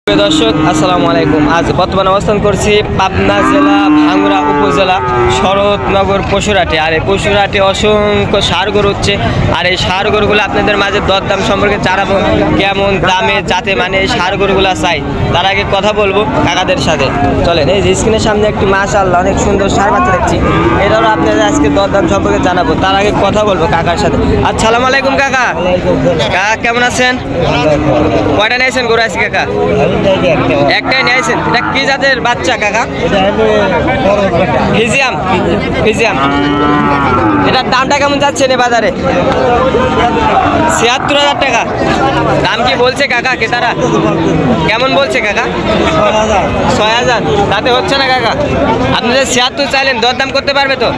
দর্শক আসসালামু আলাইকুম। আজ বর্তমানে অবস্থান করছি পাবনা জেলা ভাঙ্গুড়া উপজেলা শরৎনগর পশুরহাটে। আর এই পশুরহাটে অসংখ্য ষাঁড় গরু হচ্ছে। আর এই ষাঁড় গরুগুলো আপনাদের মাঝে দরদাম সম্পর্কে জানাবো, কেমন দামে যাতে মানে এই ষাঁড় গরুগুলো চাই। তার আগে কথা বলবো কাকাদের সাথে। চলেন, এই যে স্ক্রিনের সামনে একটি মাশাআল্লাহ অনেক সুন্দর ষাঁড় বাচ্চা দেখছি, এটারও আপনাদের আজকে দরদাম সম্পর্কে জানাবো। তার আগে কথা বলবো কাকার সাথে। আসসালামু আলাইকুম কাকা। কাকা কেমন আছেন? কয়টা নিয়েছেন গরু আজকে কাকা? একটাই নিয়েছেন। এটা কি জাতের বাচ্চা কাকা? ফিজিয়াম। ফিজিয়াম। এটার দামটা কেমন যাচ্ছে নে বাজারে? ৭৬,০০০ টাকা। দাম কি বলছে কাকা ক্রেতারা? কেমন বলছে কাকা? ৬,০০০। তাতে হচ্ছে না কাকা? আপনি যে ৭৬ চাইলেন, দরদাম করতে পারবে তো?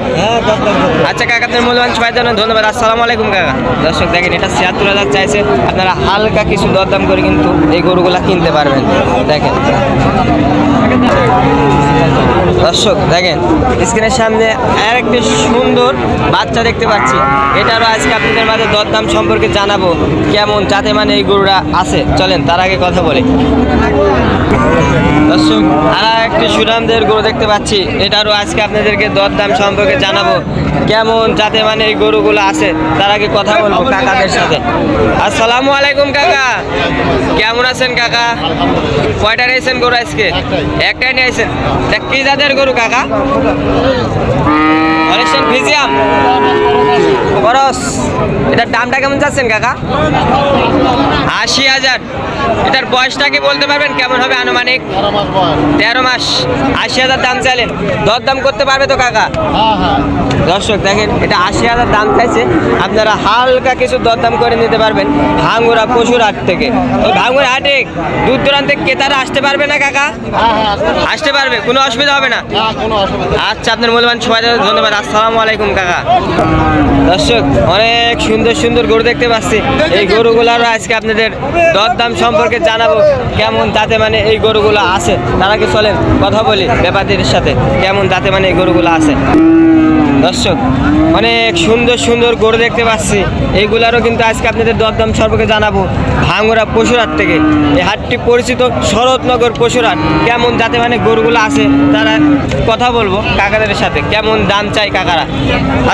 আচ্ছা কাকা, আপনার মূল্যবান সময়ের জন্য ধন্যবাদ। আসসালামু আলাইকুম কাকা। দর্শক দেখেন, এটা ৭৬,০০০ চাইছে। আপনারা হালকা কিছু দরদাম করে কিন্তু এই গরুগুলা কিনতে পারবেন। দেখেন দর্শক, দেখেন স্ক্রিনের সামনে আর একটি সুন্দর বাচ্চা দেখতে পাচ্ছি। এটারও আজকে আপনাদের মাঝে দরদাম সম্পর্কে জানাবো, কেমন যাতে মানে এই গরুটা আছে। চলেন তার আগে কথা বলি। দর্শক, আর একটি সুনামদের গরু দেখতে পাচ্ছি। এটারও আজকে আপনাদেরকে দরদাম সম্পর্কে জানাবো, কেমন যাতে মানে এই গরুগুলো আছে। তার আগে কথা বলবো কাকাদের সাথে। আসসালামু আলাইকুম কাকা, কেমন আছেন কাকা? কয়টা নিয়েছেন গরু আজকে? একটাই নিয়েছেন। কি জাতের গরু কাকা? ফিজিয়াম খরচ। এটার দামটা কেমন চাচ্ছেন কাকা? ৮০,০০০। এটার বয়সটা কি বলতে পারবেন কেমন হবে আনুমানিক? ১৩ মাস। ৮০,০০০ দাম চাইলেন, দরদাম করতে পারবে তো কাকা? দর্শক দেখেন, এটা ৮০,০০০ দাম চাইছে। আপনারা হালকা কিছু দরদাম করে নিতে পারবেন ভাঙ্গুড়া পশুরহাট থেকে। ওই ভাঙ্গুড়া হাটে দূর দূরান্তে ক্রেতারা আসতে পারবে না কাকা? আসতে পারবে, কোনো অসুবিধা হবে না? আচ্ছা, আপনার মূল্যবান সময় দেওয়ার ধন্যবাদ। আসসালামু আলাইকুম কাকা। দর্শক, অনেক সুন্দর সুন্দর গরু দেখতে পাচ্ছি। এই গরুগুলোরও আজকে আপনাদের দরদাম সম্পর্কে জানাবো, কেমন যাতে মানে এই গরুগুলো আছে। তারা কি চলেন কথা বলি ব্যাপারীদের সাথে, কেমন যাতে মানে এই গরুগুলো আছে। দর্শক, অনেক সুন্দর সুন্দর গরু দেখতে পাচ্ছি। এইগুলারও কিন্তু আজকে আপনাদের দরদাম সম্পর্কে জানাবো ভাঙ্গুড়া পশুরহাট থেকে। এই হাটটি পরিচিত শরৎনগর পশুরহাট। কেমন যাতে মানে গরুগুলো আছে তারা কথা বলবো কাকাদের সাথে, কেমন দাম চাই কাকারা।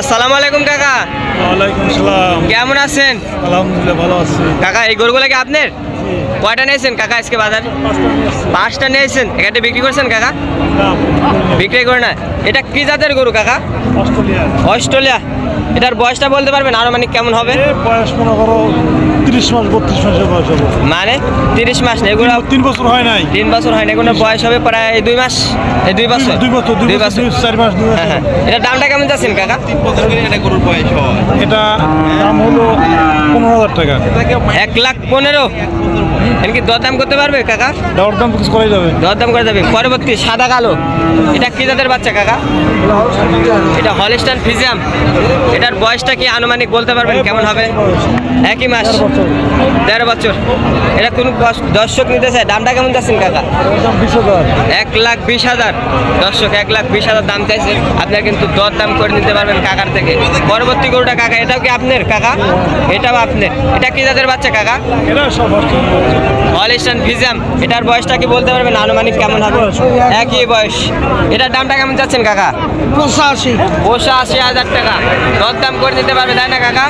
আসসালামু আলাইকুম কাকা। ওয়ালাইকুম আসসালাম। কেমন আছেন? আলহামদুলিল্লাহ ভালো আছি কাকা। এই গরুগুলো কি আপনার? কয়টা নিয়েছেন কাকা আজকে বাজারে? ৫টা নিয়েছেন। এখানে বিক্রি করছেন কাকা? বিক্রি করে না। এটা কি জাতের গরু কাকা? অস্ট্রেলিয়া। এটার বয়সটা বলতে পারবেন আনুমানিক কেমন হবে? বয়স মনে করো ৩০ মাস ৩২ মাসের বয়স হবে। মানে ৩০ মাস না, এগুলো ৩ বছর হয় নাই। ৩ বছর হয় না, এগুলো বয়স হবে প্রায় 2 মাস। 2 বছর 2 বছর 4 মাস। হ্যাঁ। এটার দামটা কেমন যাচ্ছেন কাকা? 3 বছর করে এটা গরুর বয়স হয়। এটা দাম হলো ১৫,০০০ টাকা। ১,১৫,০০০। এমনকি দরদাম করতে পারবে কাকা? দরদাম কিছু করা যাবে, দরদাম করা যাবে। পরবর্তী সাদা কালো, এটা কি জাতের বাচ্চা কাকা? এটা হলস্টাইন ফিজিয়াম। এটার বয়সটা কি আনুমানিক বলতে পারবেন কেমন হবে? একই মাস, ১৩ বছর। এটা কোন দর্শক নিতে চায়, দামটা কেমন চাচ্ছেন কাকা? ১,২০,০০০। দর্শক ১,২০,০০০ দাম চাইছে। আপনারা কিন্তু দরদাম করে নিতে পারবেন কাকার থেকে। পরবর্তী গরুটা কাকা, এটাও কি আপনার কাকা? এটাও আপনার। এটা কি জাতের বাচ্চা কাকা? হলস্টাইন ফিজিয়াম। এটার বয়সটা কি বলতে পারবেন আনুমানিক কেমন হবে? একই বয়স। এটার দামটা কেমন চাচ্ছেন কাকা? ৮৫,০০০ টাকা। দরদাম করে নিতে পারবে তাই না কাকা?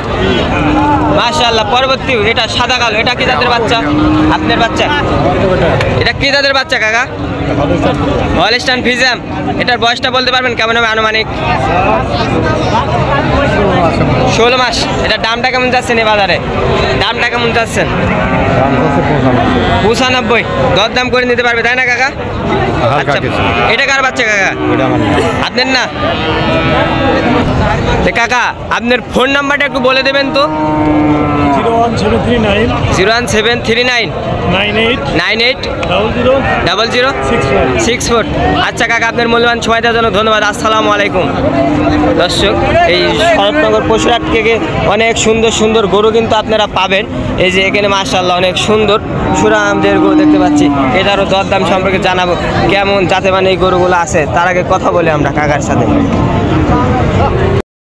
মাশাআল্লাহ। পরবর্তী এটা সাদা কালো, এটা কি জাতের বাচ্চা? আপনার বাচ্চা। এটা কি জাতের বাচ্চা কাকা? হলস্টাইন ফিজিয়াম। এটার বয়সটা বলতে পারবেন কেমন হবে আনুমানিক? ১৬ মাস। এটার দামটা কেমন যাচ্ছেন এই বাজারে? দামটা কেমন যাচ্ছেন? ৯৫। দরদাম করে নিতে পারবে তাই না কাকা? আচ্ছা, এটা কার বাচ্চা কাকা? আপনার না? কাকা আপনার ফোন নাম্বারটা একটু বলে দেবেন তো। 01739 98 000064। আচ্ছা কাকা, আপনার মূল্যবান সময় দেওয়ার জন্য ধন্যবাদ। আসসালামু আলাইকুম। দর্শক, এই শরৎনগর পশুরহাট থেকে অনেক সুন্দর সুন্দর গরু কিন্তু আপনারা পাবেন। এই যে এখানে মাশাআল্লাহ অনেক সুন্দর সুরামদের গরু দেখতে পাচ্ছি। এটারও দরদাম সম্পর্কে জানাবো, কেমন যাতে মানে এই গরুগুলো আছে। তার আগে কথা বলি আমরা কাকার সাথে।